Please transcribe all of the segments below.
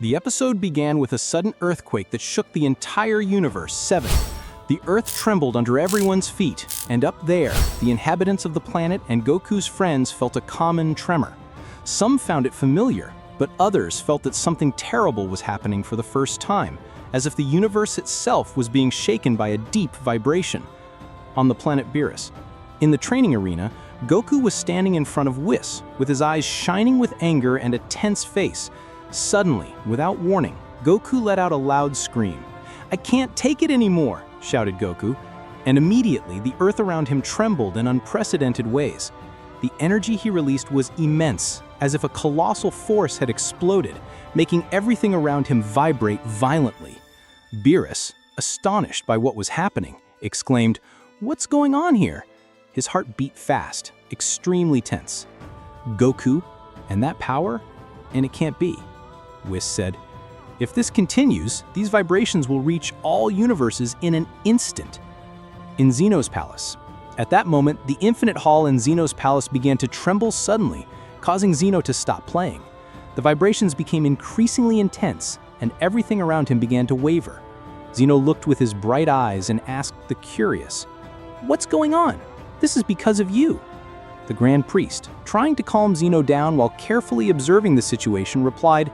The episode began with a sudden earthquake that shook the entire universe. 7. The earth trembled under everyone's feet, and up there, the inhabitants of the planet and Goku's friends felt a common tremor. Some found it familiar, but others felt that something terrible was happening for the first time, as if the universe itself was being shaken by a deep vibration. On the planet Beerus, in the training arena, Goku was standing in front of Whis, with his eyes shining with anger and a tense face. Suddenly, without warning, Goku let out a loud scream. "I can't take it anymore!" shouted Goku, and immediately the earth around him trembled in unprecedented ways. The energy he released was immense, as if a colossal force had exploded, making everything around him vibrate violently. Beerus, astonished by what was happening, exclaimed, "What's going on here?" His heart beat fast, extremely tense. "Goku, and that power? And it can't be," Whis said. "If this continues, these vibrations will reach all universes in an instant." In Zeno's palace. At that moment, the Infinite Hall in Zeno's palace began to tremble suddenly, causing Zeno to stop playing. The vibrations became increasingly intense, and everything around him began to waver. Zeno looked with his bright eyes and asked the curious, "What's going on? This is because of you." The Grand Priest, trying to calm Zeno down while carefully observing the situation, replied,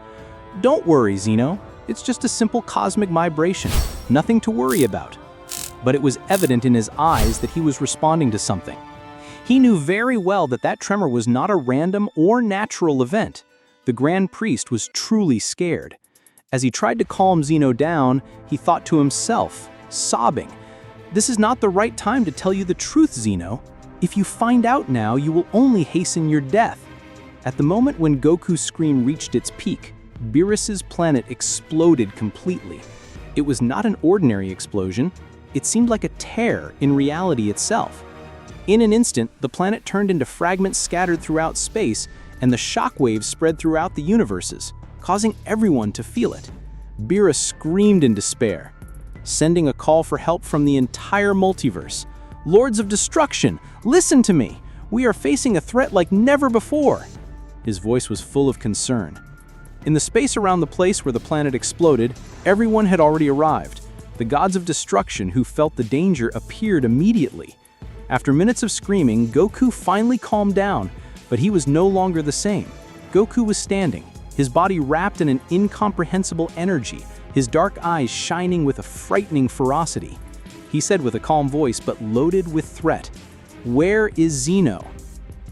"Don't worry, Zeno. It's just a simple cosmic vibration, nothing to worry about." But it was evident in his eyes that he was responding to something. He knew very well that that tremor was not a random or natural event. The Grand Priest was truly scared. As he tried to calm Zeno down, he thought to himself, sobbing, "This is not the right time to tell you the truth, Zeno. If you find out now, you will only hasten your death." At the moment when Goku's scream reached its peak, Beerus's planet exploded completely. It was not an ordinary explosion. It seemed like a tear in reality itself. In an instant, the planet turned into fragments scattered throughout space, and the shockwaves spread throughout the universes, causing everyone to feel it. Beerus screamed in despair, sending a call for help from the entire multiverse. "Lords of Destruction, listen to me! We are facing a threat like never before!" His voice was full of concern. In the space around the place where the planet exploded, everyone had already arrived. The gods of destruction who felt the danger appeared immediately. After minutes of screaming, Goku finally calmed down, but he was no longer the same. Goku was standing, his body wrapped in an incomprehensible energy, his dark eyes shining with a frightening ferocity. He said with a calm voice but loaded with threat, "Where is Zeno?"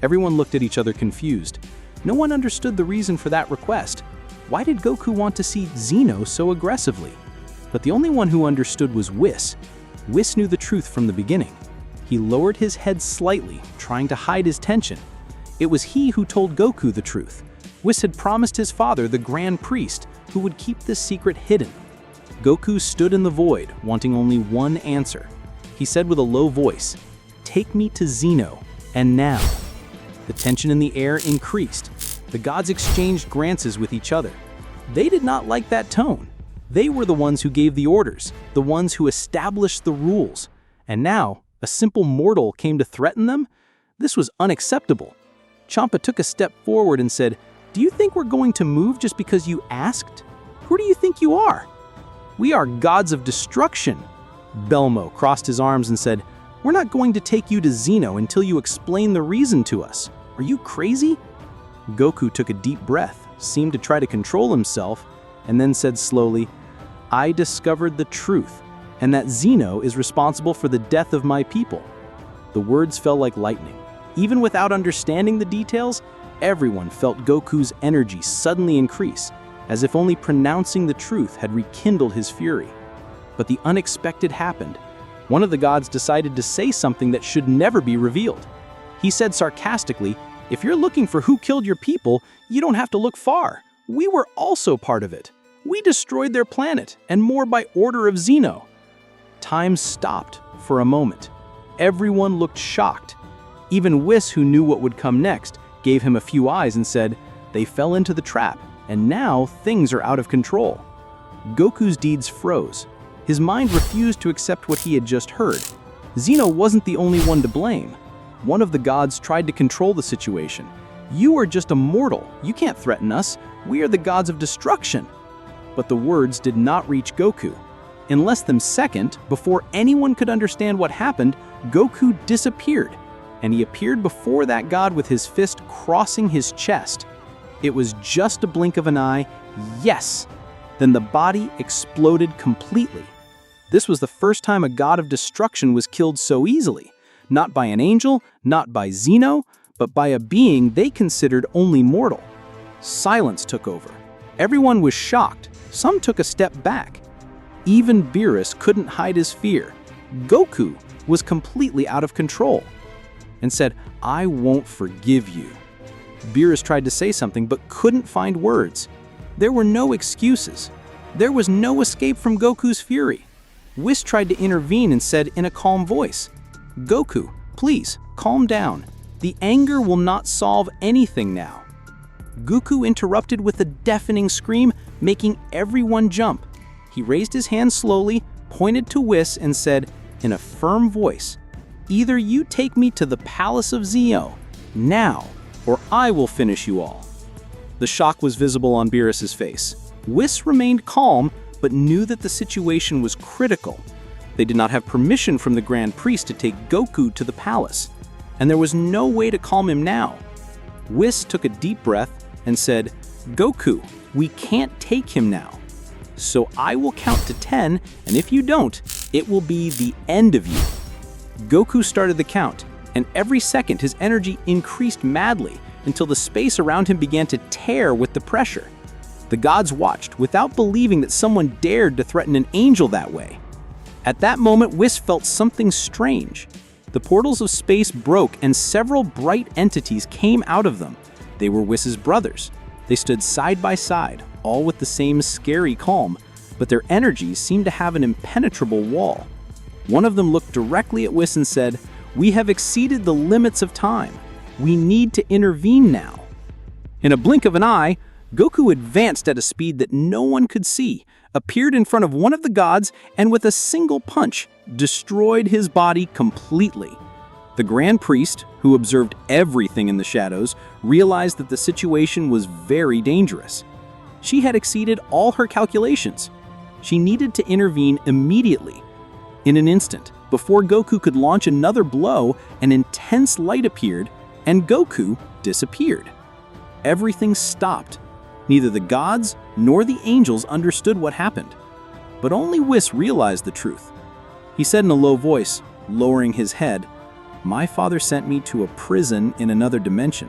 Everyone looked at each other confused. No one understood the reason for that request. Why did Goku want to see Zeno so aggressively? But the only one who understood was Whis. Whis knew the truth from the beginning. He lowered his head slightly, trying to hide his tension. It was he who told Goku the truth. Whis had promised his father, the Grand Priest, who would keep this secret hidden. Goku stood in the void, wanting only one answer. He said with a low voice, "Take me to Zeno, and now." The tension in the air increased. The gods exchanged glances with each other. They did not like that tone. They were the ones who gave the orders, the ones who established the rules. And now, a simple mortal came to threaten them? This was unacceptable. Champa took a step forward and said, "Do you think we're going to move just because you asked? Who do you think you are?" "We are gods of destruction." Belmo crossed his arms and said, "We're not going to take you to Zeno until you explain the reason to us. Are you crazy?" Goku took a deep breath, seemed to try to control himself, and then said slowly, "I discovered the truth, and that Zeno is responsible for the death of my people." The words fell like lightning. Even without understanding the details, everyone felt Goku's energy suddenly increase, as if only pronouncing the truth had rekindled his fury. But the unexpected happened. One of the gods decided to say something that should never be revealed. He said sarcastically, "If you're looking for who killed your people, you don't have to look far. We were also part of it. We destroyed their planet, and more by order of Zeno." Time stopped for a moment. Everyone looked shocked. Even Whis, who knew what would come next, gave him a few eyes and said, "They fell into the trap, and now things are out of control." Goku's deeds froze. His mind refused to accept what he had just heard. Zeno wasn't the only one to blame. One of the gods tried to control the situation. "You are just a mortal. You can't threaten us. We are the gods of destruction." but the words did not reach Goku. In less than a second, before anyone could understand what happened, Goku disappeared, and he appeared before that god with his fist crossing his chest. It was just a blink of an eye, yes! Then the body exploded completely. This was the first time a god of destruction was killed so easily, not by an angel, not by Zeno, but by a being they considered only mortal. Silence took over. Everyone was shocked. Some took a step back. Even Beerus couldn't hide his fear. Goku was completely out of control and said, "I won't forgive you." Beerus tried to say something but couldn't find words. There were no excuses. There was no escape from Goku's fury. Whis tried to intervene and said in a calm voice, "Goku, please, calm down. The anger will not solve anything now." Goku interrupted with a deafening scream, making everyone jump. He raised his hand slowly, pointed to Whis, and said in a firm voice, "Either you take me to the palace of Zeno, now, or I will finish you all." The shock was visible on Beerus's face. Whis remained calm, but knew that the situation was critical. They did not have permission from the Grand Priest to take Goku to the palace, and there was no way to calm him now. Whis took a deep breath and said, "Goku, we can't take him now. So I will count to 10, and if you don't, it will be the end of you." Goku started the count, and every second his energy increased madly until the space around him began to tear with the pressure. The gods watched without believing that someone dared to threaten an angel that way. At that moment, Whis felt something strange. The portals of space broke and several bright entities came out of them. They were Whis' brothers. They stood side by side, all with the same scary calm, but their energies seemed to have an impenetrable wall. One of them looked directly at Whis and said, "We have exceeded the limits of time. We need to intervene now." In a blink of an eye, Goku advanced at a speed that no one could see, appeared in front of one of the gods, and with a single punch, destroyed his body completely. The Grand Priest, who observed everything in the shadows, realized that the situation was very dangerous. She had exceeded all her calculations. She needed to intervene immediately. In an instant, before Goku could launch another blow, an intense light appeared, and Goku disappeared. Everything stopped. Neither the gods nor the angels understood what happened. But only Whis realized the truth. He said in a low voice, lowering his head, "My father sent me to a prison in another dimension."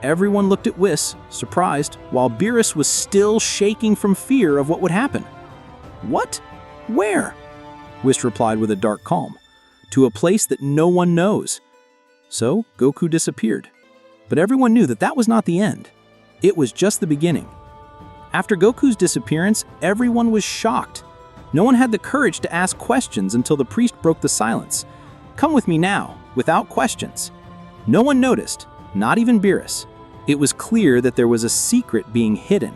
Everyone looked at Whis, surprised, while Beerus was still shaking from fear of what would happen. "What? Where?" Whis replied with a dark calm, "To a place that no one knows." So Goku disappeared. But everyone knew that that was not the end. It was just the beginning. After Goku's disappearance, everyone was shocked. No one had the courage to ask questions until the priest broke the silence. "Come with me now, without questions." No one noticed, not even Beerus. It was clear that there was a secret being hidden.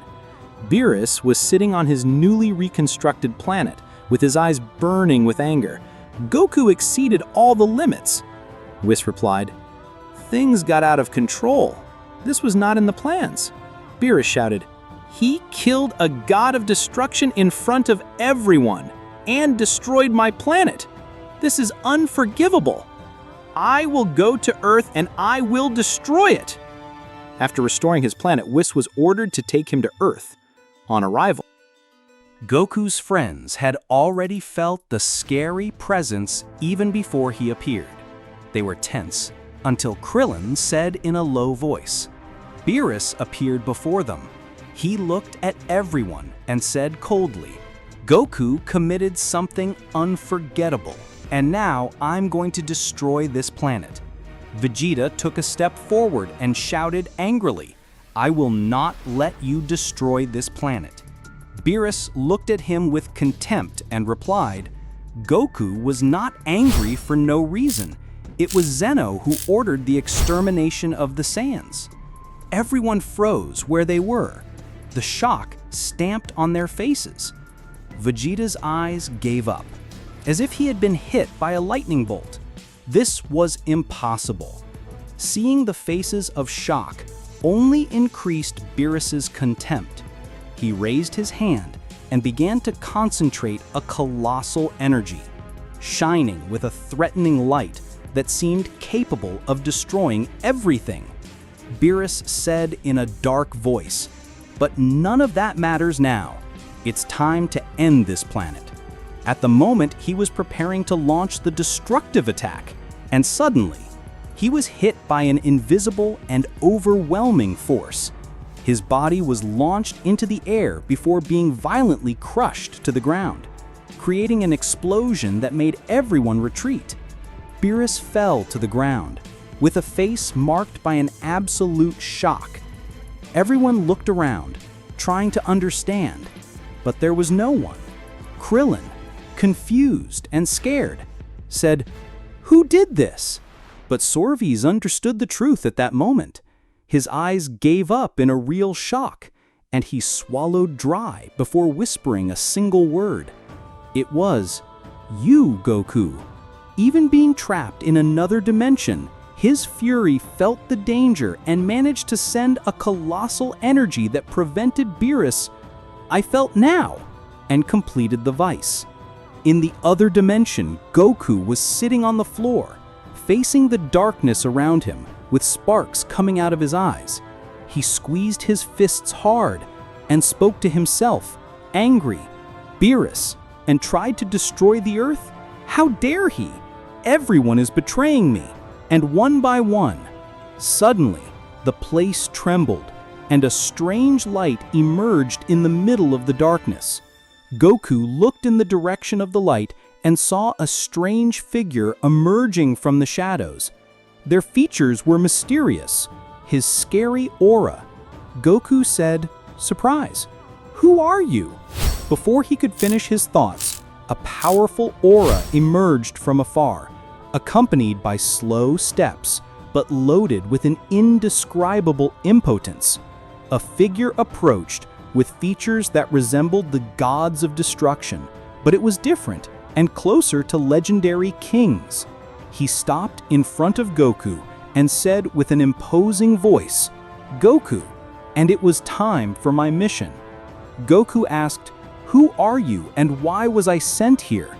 Beerus was sitting on his newly reconstructed planet, with his eyes burning with anger. Goku exceeded all the limits. Whis replied, "Things got out of control. This was not in the plans." Beerus shouted, "He killed a god of destruction in front of everyone and destroyed my planet. This is unforgivable. I will go to Earth and I will destroy it." After restoring his planet, Whis was ordered to take him to Earth. On arrival, Goku's friends had already felt the scary presence even before he appeared. They were tense until Krillin said in a low voice. Beerus appeared before them. He looked at everyone and said coldly, "Goku committed something unforgettable, and now I'm going to destroy this planet." Vegeta took a step forward and shouted angrily, "I will not let you destroy this planet." Beerus looked at him with contempt and replied, "Goku was not angry for no reason. It was Zeno who ordered the extermination of the Saiyans." Everyone froze where they were. The shock stamped on their faces. Vegeta's eyes gave up, as if he had been hit by a lightning bolt. This was impossible. Seeing the faces of shock only increased Beerus's contempt. He raised his hand and began to concentrate a colossal energy, shining with a threatening light that seemed capable of destroying everything. Beerus said in a dark voice, "But none of that matters now. It's time to end this planet." At the moment, he was preparing to launch the destructive attack, and suddenly, he was hit by an invisible and overwhelming force. His body was launched into the air before being violently crushed to the ground, creating an explosion that made everyone retreat. Beerus fell to the ground, with a face marked by an absolute shock. Everyone looked around, trying to understand, but there was no one. Krillin, confused and scared, said, "Who did this?" But Sorvis understood the truth at that moment. His eyes gave up in a real shock, and he swallowed dry before whispering a single word. It was, "You, Goku." Even being trapped in another dimension, his fury felt the danger and managed to send a colossal energy that prevented Beerus, "I felt now," and completed the vice. In the other dimension, Goku was sitting on the floor, facing the darkness around him, with sparks coming out of his eyes. He squeezed his fists hard and spoke to himself, angry, "Beerus," and tried to destroy the Earth? How dare he? Everyone is betraying me. And one by one, suddenly, the place trembled, and a strange light emerged in the middle of the darkness. Goku looked in the direction of the light and saw a strange figure emerging from the shadows. Their features were mysterious, his scary aura. Goku said, "Surprise, who are you?" Before he could finish his thoughts, a powerful aura emerged from afar, accompanied by slow steps, but loaded with an indescribable impotence. A figure approached with features that resembled the gods of destruction, but it was different and closer to legendary kings. He stopped in front of Goku and said with an imposing voice, "Goku," and it was time for my mission. Goku asked, "Who are you and why was I sent here?"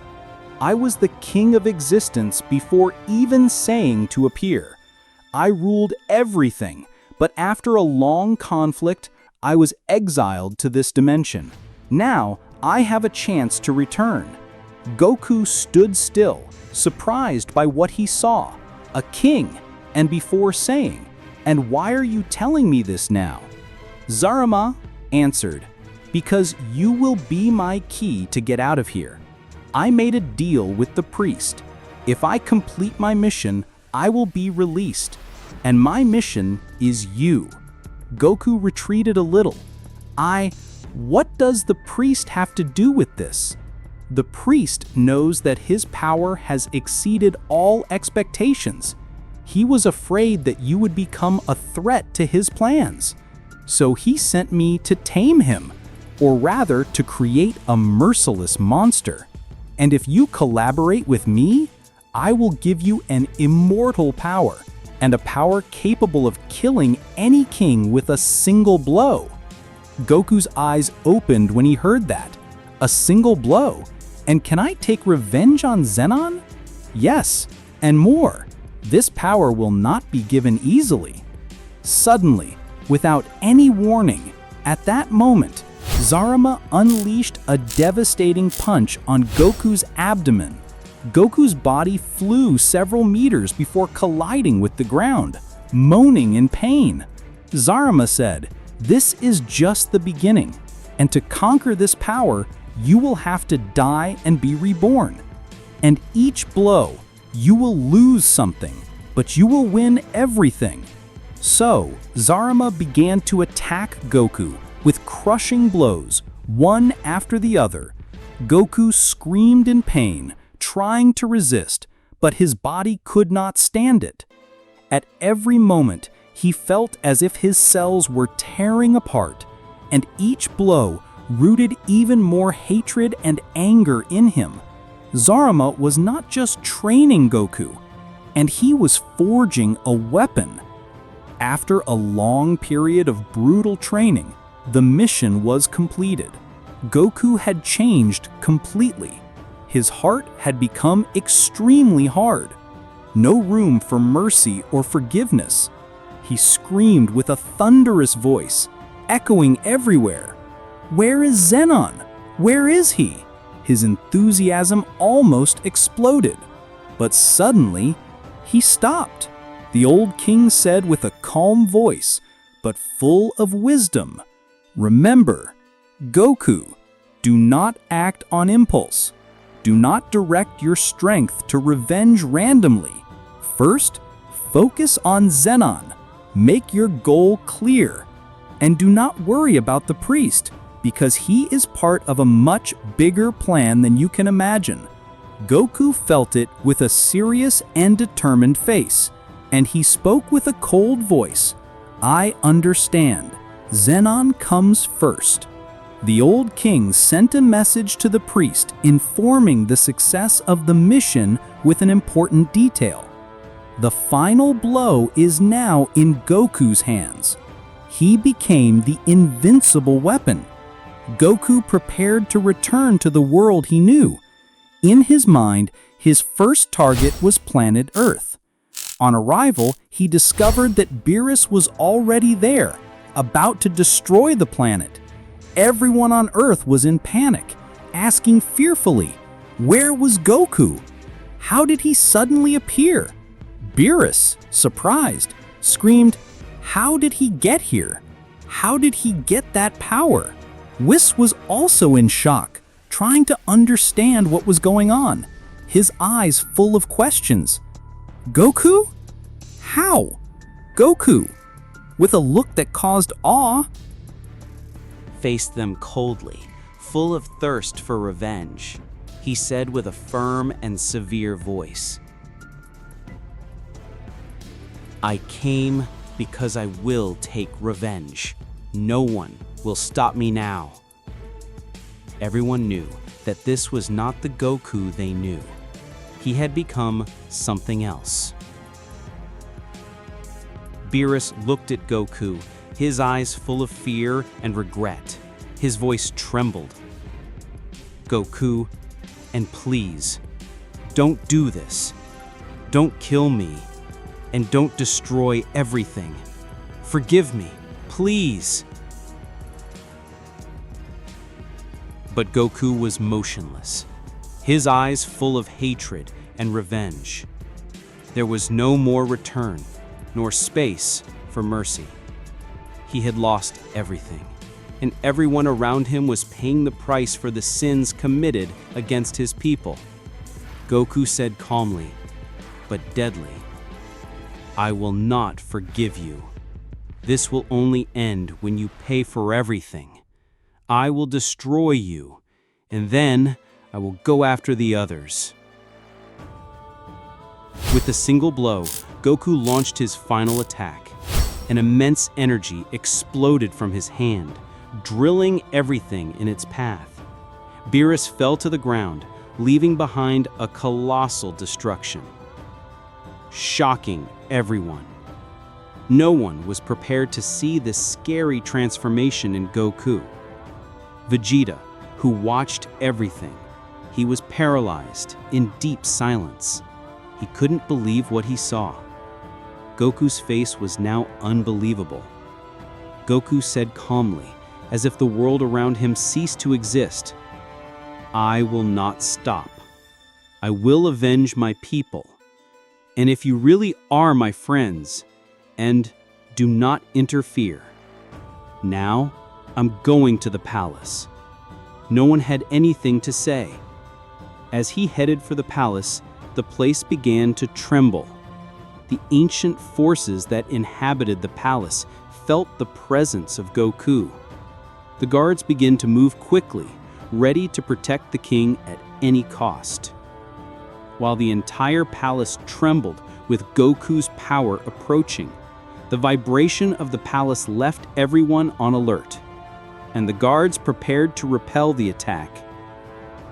"I was the king of existence before even saying to appear. I ruled everything, but after a long conflict, I was exiled to this dimension. Now, I have a chance to return." Goku stood still, surprised by what he saw, a king, and before saying, "And why are you telling me this now?" Zarama answered, "Because you will be my key to get out of here. I made a deal with the priest. If I complete my mission, I will be released, and my mission is you." Goku retreated a little. What does the priest have to do with this?" "The priest knows that his power has exceeded all expectations. He was afraid that you would become a threat to his plans. So he sent me to tame him, or rather to create a merciless monster. And if you collaborate with me, I will give you an immortal power, and a power capable of killing any king with a single blow." Goku's eyes opened when he heard that. A single blow? And can I take revenge on Zenon? Yes, and more. This power will not be given easily. Suddenly, without any warning, at that moment, Zarama unleashed a devastating punch on Goku's abdomen. Goku's body flew several meters before colliding with the ground, moaning in pain. Zarama said, "This is just the beginning, and to conquer this power, you will have to die and be reborn. And each blow, you will lose something, but you will win everything." So, Zarama began to attack Goku with crushing blows, one after the other. Goku screamed in pain, trying to resist, but his body could not stand it. At every moment, he felt as if his cells were tearing apart, and each blow rooted even more hatred and anger in him. Zarama was not just training Goku, and he was forging a weapon. After a long period of brutal training, the mission was completed. Goku had changed completely. His heart had become extremely hard. No room for mercy or forgiveness. He screamed with a thunderous voice, echoing everywhere. "Where is Zenon? Where is he?" His enthusiasm almost exploded. But suddenly, he stopped. The old king said with a calm voice, but full of wisdom, "Remember, Goku, do not act on impulse. Do not direct your strength to revenge randomly. First, focus on Zenon. Make your goal clear. And do not worry about the priest, because he is part of a much bigger plan than you can imagine." Goku felt it with a serious and determined face, and he spoke with a cold voice. "I understand. Zenon comes first." The old king sent a message to the priest informing the success of the mission with an important detail. The final blow is now in Goku's hands. He became the invincible weapon. Goku prepared to return to the world he knew. In his mind, his first target was planet Earth. On arrival, he discovered that Beerus was already there, about to destroy the planet. Everyone on Earth was in panic, asking fearfully, where was Goku? How did he suddenly appear? Beerus, surprised, screamed, "How did he get here? How did he get that power?" Whis was also in shock, trying to understand what was going on, his eyes full of questions. "Goku? How? Goku?" With a look that caused awe. Faced them coldly, full of thirst for revenge. He said with a firm and severe voice, "I came because I will take revenge. No one will stop me now." Everyone knew that this was not the Goku they knew. He had become something else. Beerus looked at Goku, his eyes full of fear and regret. His voice trembled. "Goku, and please, don't do this. Don't kill me, and don't destroy everything. Forgive me, please." But Goku was motionless, his eyes full of hatred and revenge. There was no more return, nor space for mercy. He had lost everything, and everyone around him was paying the price for the sins committed against his people. Goku said calmly, but deadly, "I will not forgive you. This will only end when you pay for everything. I will destroy you, and then I will go after the others." With a single blow, Goku launched his final attack. An immense energy exploded from his hand, drilling everything in its path. Beerus fell to the ground, leaving behind a colossal destruction, shocking everyone. No one was prepared to see this scary transformation in Goku. Vegeta, who watched everything, he was paralyzed in deep silence. He couldn't believe what he saw. Goku's face was now unbelievable. Goku said calmly, as if the world around him ceased to exist, "I will not stop. I will avenge my people. And if you really are my friends, and do not interfere. Now, I'm going to the palace." No one had anything to say. As he headed for the palace, the place began to tremble. The ancient forces that inhabited the palace felt the presence of Goku. The guards began to move quickly, ready to protect the king at any cost. While the entire palace trembled with Goku's power approaching, the vibration of the palace left everyone on alert, and the guards prepared to repel the attack.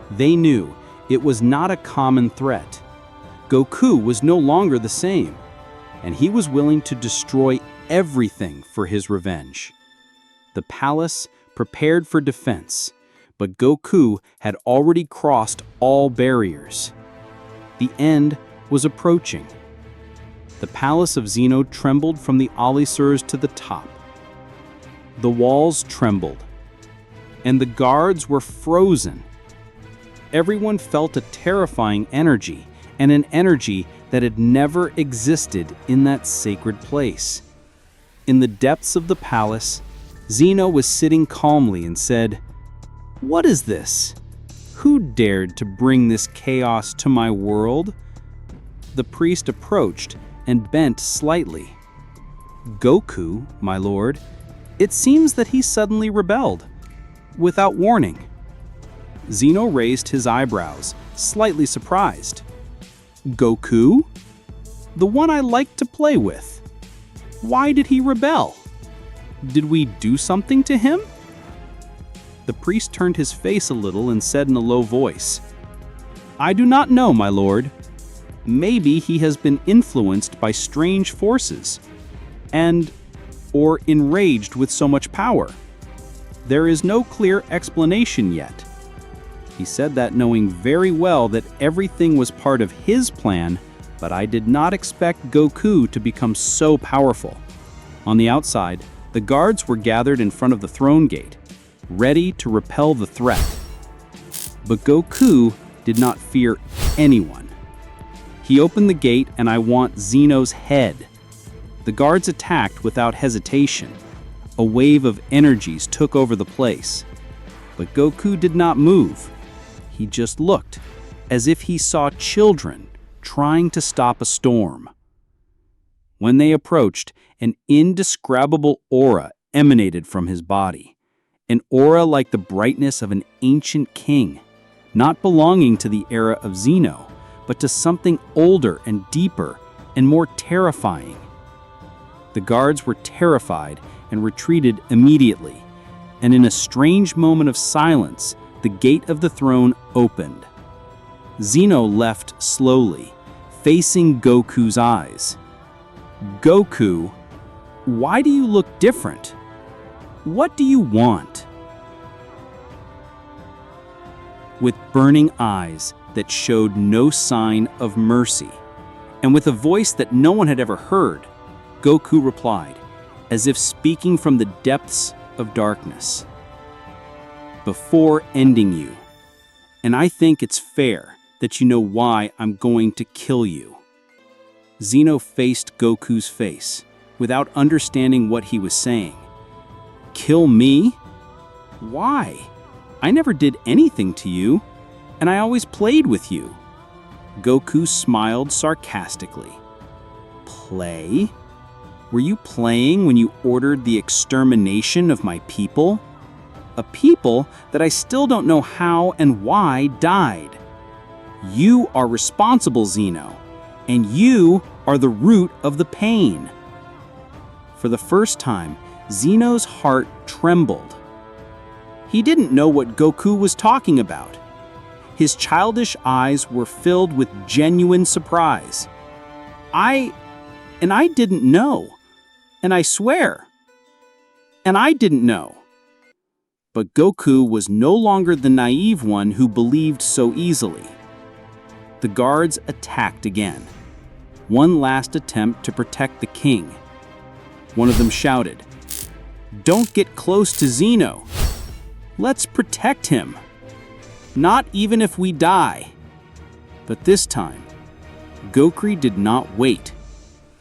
They knew it was not a common threat. Goku was no longer the same, and he was willing to destroy everything for his revenge. The palace prepared for defense, But Goku had already crossed all barriers. The end was approaching. The palace of Zeno trembled from the Alisurs to the top. The walls trembled, and the guards were frozen. Everyone felt a terrifying energy, and an energy that had never existed in that sacred place. In the depths of the palace, Zeno was sitting calmly and said, "What is this? Who dared to bring this chaos to my world?" The priest approached and bent slightly. "Goku, my lord. It seems that he suddenly rebelled, without warning." Zeno raised his eyebrows, slightly surprised. "Goku? The one I like to play with. Why did he rebel? Did we do something to him?" The priest turned his face a little and said in a low voice, "I do not know, my lord. Maybe he has been influenced by strange forces, or enraged with so much power. There is no clear explanation yet." He said that knowing very well that everything was part of his plan, but I did not expect Goku to become so powerful. On the outside, the guards were gathered in front of the throne gate, ready to repel the threat. But Goku did not fear anyone. He opened the gate, and I want Zeno's head. The guards attacked without hesitation. A wave of energies took over the place. But Goku did not move. He just looked, as if he saw children trying to stop a storm. When they approached, an indescribable aura emanated from his body. An aura like the brightness of an ancient king, not belonging to the era of Zeno, but to something older and deeper and more terrifying. The guards were terrified and retreated immediately, and in a strange moment of silence, the gate of the throne opened. Zeno left slowly, facing Goku's eyes. "Goku, why do you look different? What do you want?" With burning eyes that showed no sign of mercy, and with a voice that no one had ever heard, Goku replied, as if speaking from the depths of darkness, "Before ending you, and I think it's fair that you know why I'm going to kill you." Zeno faced Goku's face, without understanding what he was saying. "Kill me? Why? I never did anything to you, and I always played with you." Goku smiled sarcastically. "Play? Were you playing when you ordered the extermination of my people? A people that I still don't know how and why died. You are responsible, Zeno, and you are the root of the pain." For the first time, Zeno's heart trembled. He didn't know what Goku was talking about. His childish eyes were filled with genuine surprise. I didn't know. And I swear. And I didn't know." But Goku was no longer the naive one who believed so easily. The guards attacked again. One last attempt to protect the king. One of them shouted, "Don't get close to Zeno. Let's protect him. Not even if we die." But this time, Goku did not wait.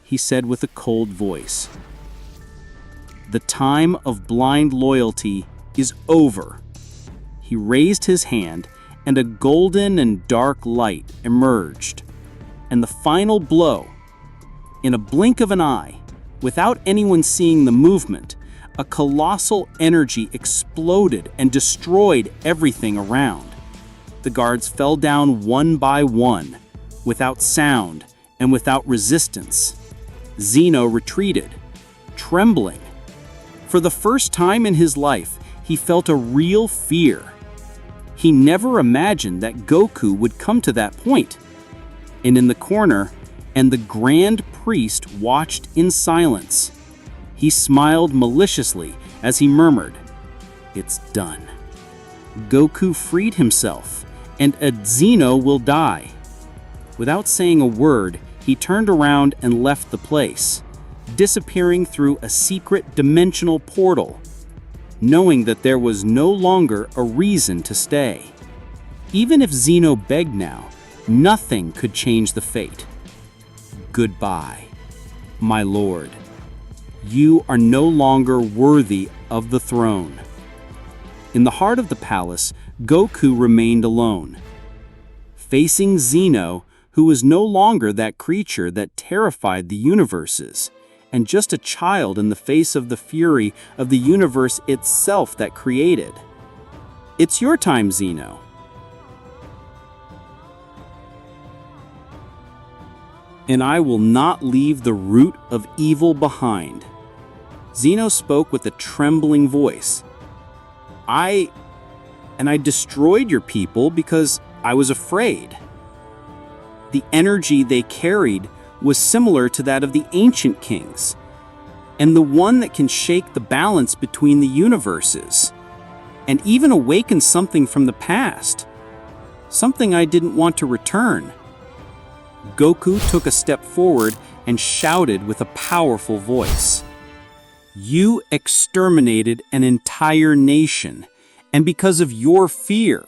He said with a cold voice, "The time of blind loyalty is over." He raised his hand, and a golden and dark light emerged. And the final blow, in a blink of an eye, without anyone seeing the movement, a colossal energy exploded and destroyed everything around. The guards fell down one by one, without sound and without resistance. Zeno retreated, trembling. For the first time in his life, he felt a real fear. He never imagined that Goku would come to that point. And in the corner, the Grand Priest watched in silence. He smiled maliciously as he murmured, "It's done." Goku freed himself, and a Xeno will die. Without saying a word, he turned around and left the place, disappearing through a secret dimensional portal, knowing that there was no longer a reason to stay. Even if Xeno begged now, nothing could change the fate. Goodbye, my lord. You are no longer worthy of the throne. In the heart of the palace, Goku remained alone, facing Xeno, who was no longer that creature that terrified the universes, and just a child in the face of the fury of the universe itself that created. It's your time, Xeno. And I will not leave the root of evil behind. Xeno spoke with a trembling voice. I destroyed your people because I was afraid. The energy they carried was similar to that of the ancient kings, and the one that can shake the balance between the universes, and even awaken something from the past, something I didn't want to return. Goku took a step forward and shouted with a powerful voice. You exterminated an entire nation, and because of your fear.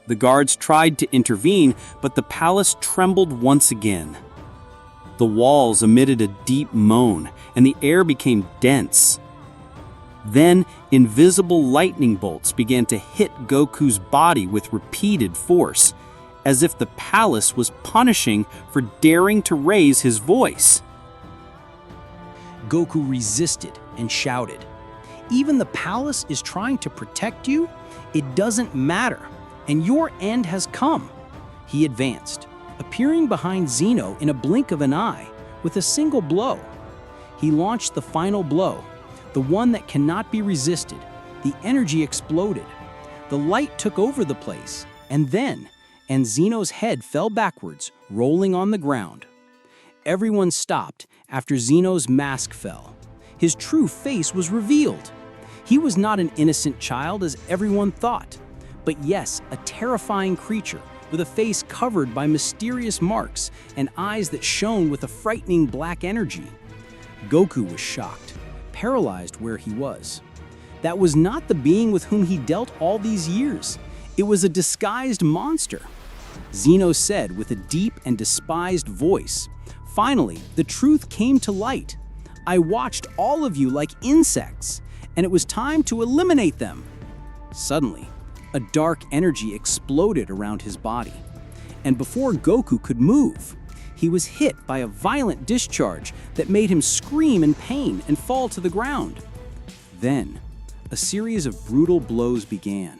The guards tried to intervene, but the palace trembled once again. The walls emitted a deep moan, and the air became dense. Then, invisible lightning bolts began to hit Goku's body with repeated force, as if the palace was punishing for daring to raise his voice. Goku resisted and shouted, "Even the palace is trying to protect you? It doesn't matter, and your end has come." He advanced, appearing behind Xeno in a blink of an eye with a single blow. He launched the final blow, the one that cannot be resisted. The energy exploded. The light took over the place, and Xeno's head fell backwards, rolling on the ground. Everyone stopped after Xeno's mask fell. His true face was revealed. He was not an innocent child as everyone thought, but yes, a terrifying creature with a face covered by mysterious marks and eyes that shone with a frightening black energy. Goku was shocked, paralyzed where he was. That was not the being with whom he dealt all these years. It was a disguised monster. Xeno said with a deep and despised voice, "Finally, the truth came to light. I watched all of you like insects, and it was time to eliminate them." Suddenly, a dark energy exploded around his body, and before Goku could move, he was hit by a violent discharge that made him scream in pain and fall to the ground. Then, a series of brutal blows began.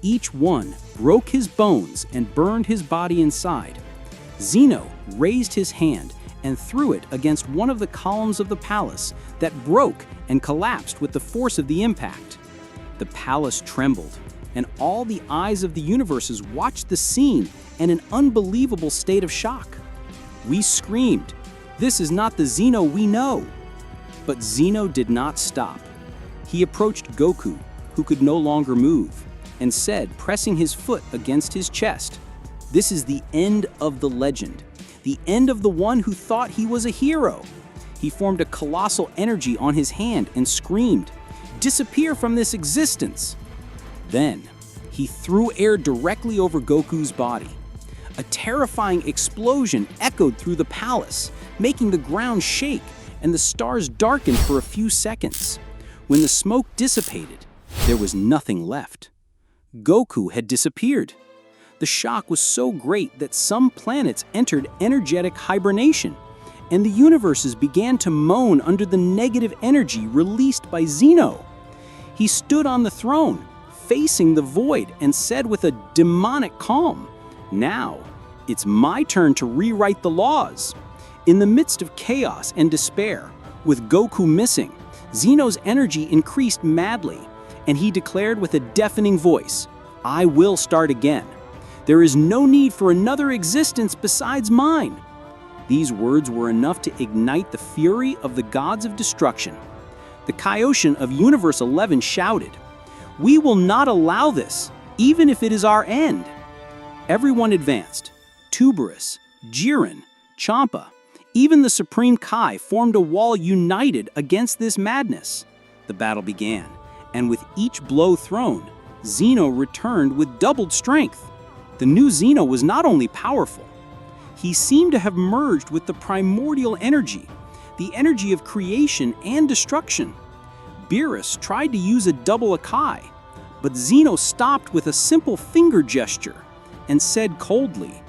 Each one broke his bones and burned his body inside. Xeno raised his hand and threw it against one of the columns of the palace that broke and collapsed with the force of the impact. The palace trembled, and all the eyes of the universes watched the scene in an unbelievable state of shock. We screamed, "This is not the Xeno we know!" But Xeno did not stop. He approached Goku, who could no longer move, and said, pressing his foot against his chest, "This is the end of the legend, the end of the one who thought he was a hero." He formed a colossal energy on his hand and screamed, "Disappear from this existence!" Then, he threw air directly over Goku's body. A terrifying explosion echoed through the palace, making the ground shake and the stars darken for a few seconds. When the smoke dissipated, there was nothing left. Goku had disappeared. The shock was so great that some planets entered energetic hibernation, and the universes began to moan under the negative energy released by Xeno. He stood on the throne, facing the void, and said with a demonic calm, "Now, it's my turn to rewrite the laws." In the midst of chaos and despair, with Goku missing, Xeno's energy increased madly, and he declared with a deafening voice, "I will start again. There is no need for another existence besides mine." These words were enough to ignite the fury of the gods of destruction. The Kaioshin of Universe 11 shouted, We will not allow this, even if it is our end. Everyone advanced. Tuberous, Jiren, Champa, even the Supreme Kai formed a wall united against this madness. The battle began, and with each blow thrown, Zeno returned with doubled strength. The new Zeno was not only powerful, he seemed to have merged with the primordial energy, the energy of creation and destruction. Beerus tried to use a double Akai, but Zeno stopped with a simple finger gesture and said coldly,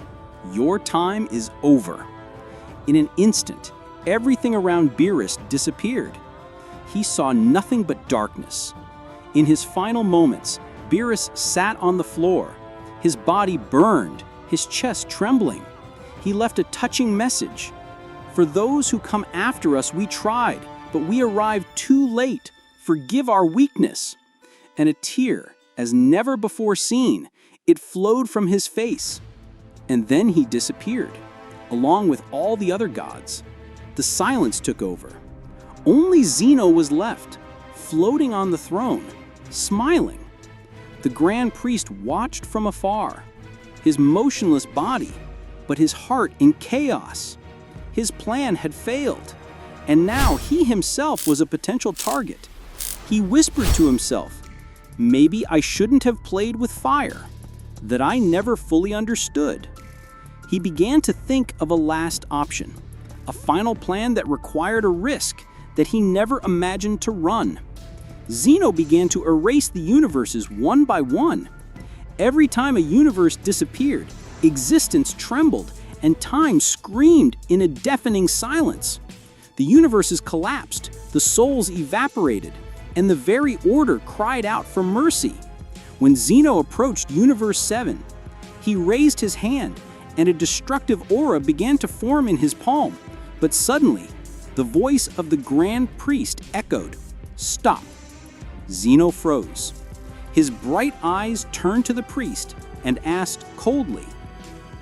"Your time is over." In an instant, everything around Beerus disappeared. He saw nothing but darkness. In his final moments, Beerus sat on the floor, his body burned, his chest trembling. He left a touching message. "For those who come after us, we tried, but we arrived too late. Forgive our weakness." And a tear, as never before seen, it flowed from his face. And then he disappeared, along with all the other gods. The silence took over. Only Zeno was left, floating on the throne, smiling. The Grand Priest watched from afar, his motionless body, but his heart in chaos. His plan had failed, and now he himself was a potential target. He whispered to himself, "Maybe I shouldn't have played with fire, that I never fully understood." He began to think of a last option, a final plan that required a risk that he never imagined to run. Zeno began to erase the universes one by one. Every time a universe disappeared, existence trembled and time screamed in a deafening silence. The universes collapsed, the souls evaporated, and the very order cried out for mercy. When Zeno approached Universe 7, he raised his hand and a destructive aura began to form in his palm. But suddenly, the voice of the Grand Priest echoed, "Stop." Zeno froze. His bright eyes turned to the priest and asked coldly,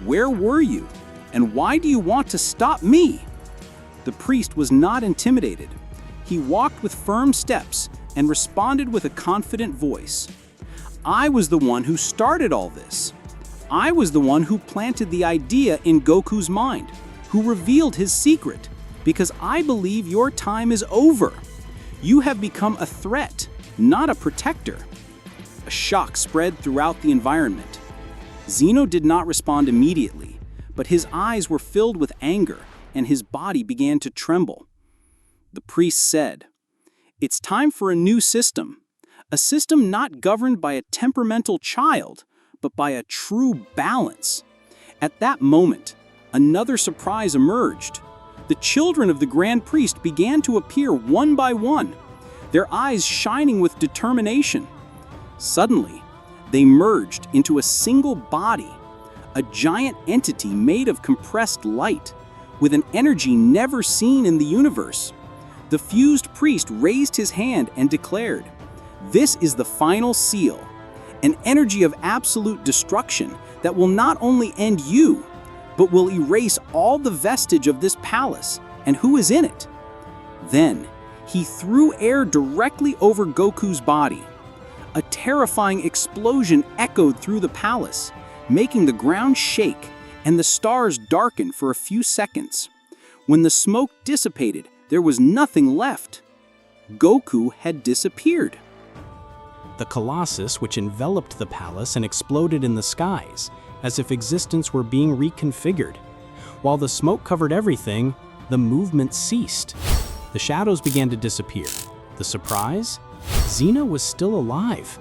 "Where were you, and why do you want to stop me?" The priest was not intimidated. He walked with firm steps and responded with a confident voice. "I was the one who started all this. I was the one who planted the idea in Goku's mind, who revealed his secret, because I believe your time is over. You have become a threat, not a protector." A shock spread throughout the environment. Zeno did not respond immediately, but his eyes were filled with anger and his body began to tremble. The priest said, "It's time for a new system, a system not governed by a temperamental child, but by a true balance." At that moment, another surprise emerged. The children of the Grand Priest began to appear one by one, their eyes shining with determination. Suddenly, they merged into a single body, a giant entity made of compressed light, with an energy never seen in the universe. The fused priest raised his hand and declared, "This is the final seal, an energy of absolute destruction that will not only end you, but will erase all the vestige of this palace and who is in it." Then, he threw air directly over Goku's body. A terrifying explosion echoed through the palace, making the ground shake and the stars darken for a few seconds. When the smoke dissipated, there was nothing left. Goku had disappeared. The Colossus, which enveloped the palace and exploded in the skies, as if existence were being reconfigured. While the smoke covered everything, the movement ceased. The shadows began to disappear. The surprise? Zeno was still alive.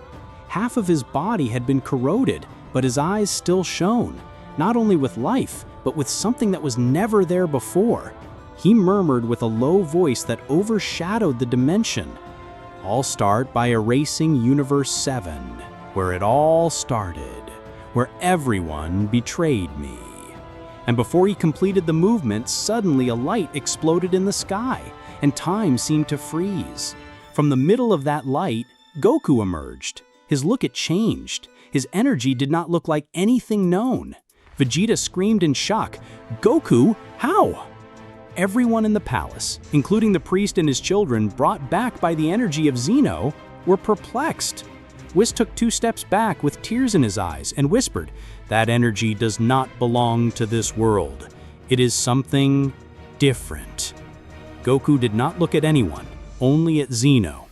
Half of his body had been corroded, but his eyes still shone, not only with life, but with something that was never there before. He murmured with a low voice that overshadowed the dimension, "I'll start by erasing Universe 7, where it all started, where everyone betrayed me." And before he completed the movement, suddenly a light exploded in the sky, and time seemed to freeze. From the middle of that light, Goku emerged. His look had changed. His energy did not look like anything known. Vegeta screamed in shock, "Goku, how?" Everyone in the palace, including the priest and his children brought back by the energy of Zeno, were perplexed. Whis took 2 steps back with tears in his eyes and whispered, "That energy does not belong to this world. It is something different." Goku did not look at anyone, only at Zeno.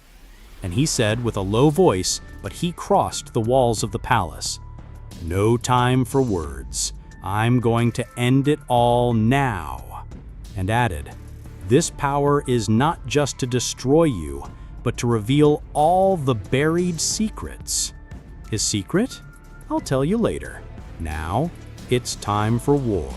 And he said with a low voice, but he crossed the walls of the palace, "No time for words. I'm going to end it all now." And added, "This power is not just to destroy you, but to reveal all the buried secrets." His secret? I'll tell you later. Now, it's time for war.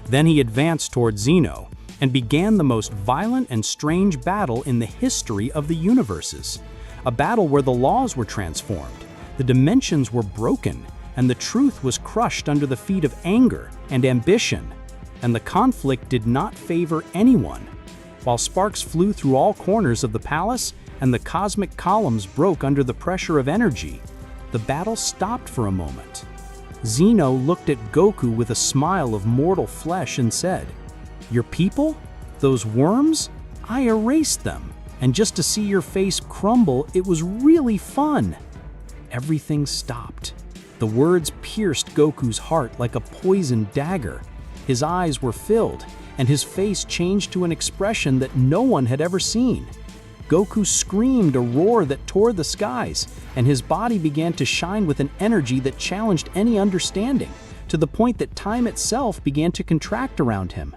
Then he advanced toward Zeno and began the most violent and strange battle in the history of the universes. A battle where the laws were transformed, the dimensions were broken, and the truth was crushed under the feet of anger and ambition. And the conflict did not favor anyone. While sparks flew through all corners of the palace and the cosmic columns broke under the pressure of energy, the battle stopped for a moment. Zeno looked at Goku with a smile of mortal flesh and said, "Your people? Those worms? I erased them, and just to see your face crumble, it was really fun." Everything stopped. The words pierced Goku's heart like a poisoned dagger. His eyes were filled, and his face changed to an expression that no one had ever seen. Goku screamed a roar that tore the skies, and his body began to shine with an energy that challenged any understanding, to the point that time itself began to contract around him.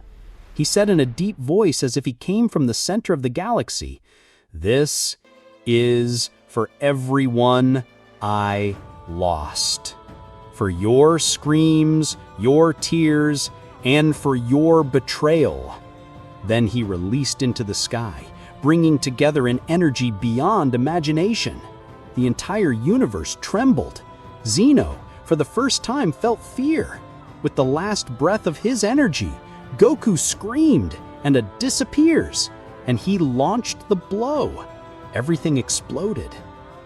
He said in a deep voice as if he came from the center of the galaxy, "This is for everyone I lost. For your screams, your tears, and for your betrayal." Then he released into the sky, bringing together an energy beyond imagination. The entire universe trembled. Zeno, for the first time, felt fear. With the last breath of his energy, Goku screamed, and it disappears, and he launched the blow. Everything exploded.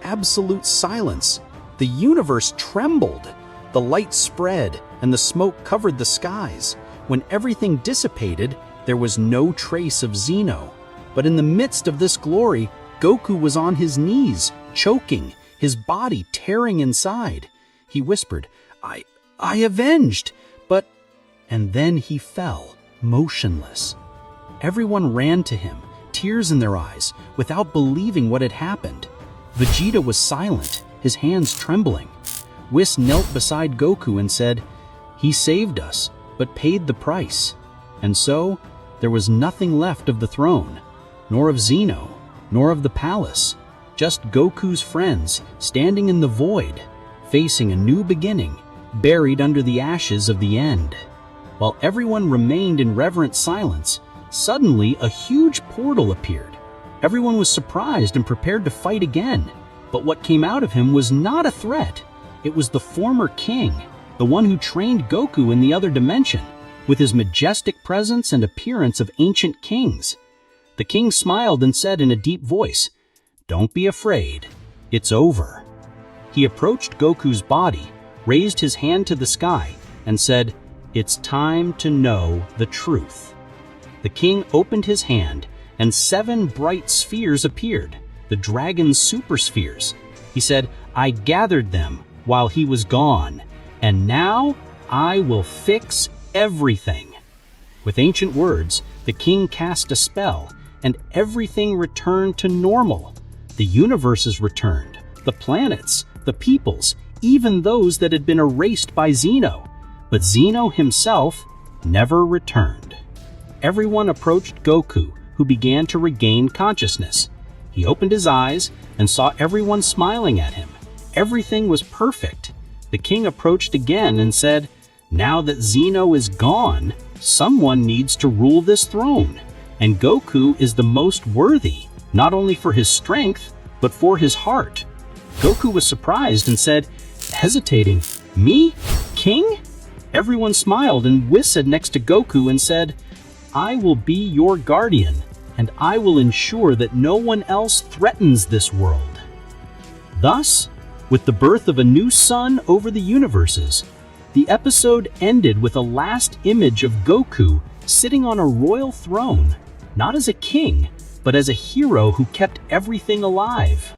Absolute silence. The universe trembled. The light spread, and the smoke covered the skies. When everything dissipated, there was no trace of Zeno. But in the midst of this glory, Goku was on his knees, choking, his body tearing inside. He whispered, I avenged, but..." And then he fell, motionless. Everyone ran to him, tears in their eyes, without believing what had happened. Vegeta was silent, his hands trembling. Whis knelt beside Goku and said, "He saved us, but paid the price." And so, there was nothing left of the throne, nor of Zeno, nor of the palace, just Goku's friends standing in the void, facing a new beginning, buried under the ashes of the end. While everyone remained in reverent silence, suddenly a huge portal appeared. Everyone was surprised and prepared to fight again, but what came out of him was not a threat. It was the former king, the one who trained Goku in the other dimension, with his majestic presence and appearance of ancient kings. The king smiled and said in a deep voice, "Don't be afraid, it's over." He approached Goku's body, raised his hand to the sky, and said, "It's time to know the truth." The king opened his hand, and 7 bright spheres appeared, the dragon's super spheres. He said, "I gathered them while he was gone, and now I will fix everything." With ancient words, the king cast a spell, and everything returned to normal. The universes returned, the planets, the peoples, even those that had been erased by Zeno. But Zeno himself never returned. Everyone approached Goku, who began to regain consciousness. He opened his eyes and saw everyone smiling at him. Everything was perfect. The king approached again and said, "Now that Zeno is gone, someone needs to rule this throne. And Goku is the most worthy, not only for his strength, but for his heart." Goku was surprised and said, hesitating, "Me? King?" Everyone smiled, and Whis said next to Goku and said, "I will be your guardian, and I will ensure that no one else threatens this world." Thus, with the birth of a new sun over the universes, the episode ended with a last image of Goku sitting on a royal throne, not as a king, but as a hero who kept everything alive.